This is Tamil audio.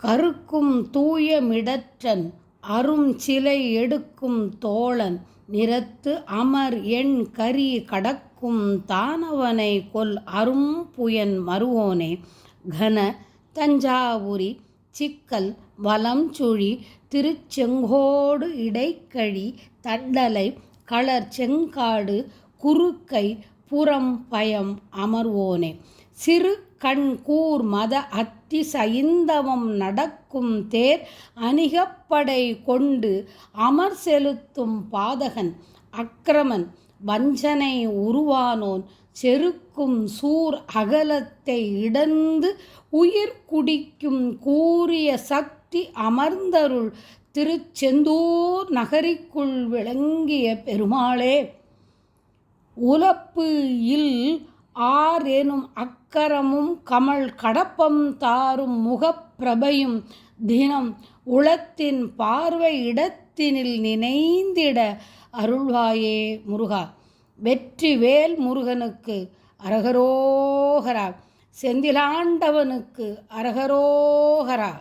கருக்கும் தூய மிடற்றன் அரும் சிலை எடுக்கும் தோழன் நிறத்து அமர் எண் கரி கடக்கும் தானவனை கொல் அரும் புயன் மருவோனே. கன தஞ்சாவுரி சிக்கல் வலம்சுழி திருச்செங்கோடு இடைக்கழி தண்டலை களர் செங்காடு குறுக்கை புறம் பயம் அமர்வோனே. சிறு கண் கூர் மத அத்தி சைந்தவம் நடக்கும் தேர் அணிகப்படை கொண்டு அமர் செலுத்தும் பாதகன் அக்கிரமன் வஞ்சனை உருவானோன் செருக்கும் சூர் அகலத்தை இடந்து உயிர் குடிக்கும் கூரிய சக்தி அமர்ந்தருள் திருச்செந்தூர் நகரிக்குள் விளங்கிய பெருமாளே. உலப்பு இல் ஆர் எனும் அக்கரமும் கமல் கடப்பம் தாரும் முகப்பிரபையும் தினம் உளத்தின் பார்வை இடத்தினில் நினைந்திட அருள்வாயே முருகா. வெற்றி வேல் முருகனுக்கு அரகரோகரா. செந்திலாண்டவனுக்கு அரகரோகரா.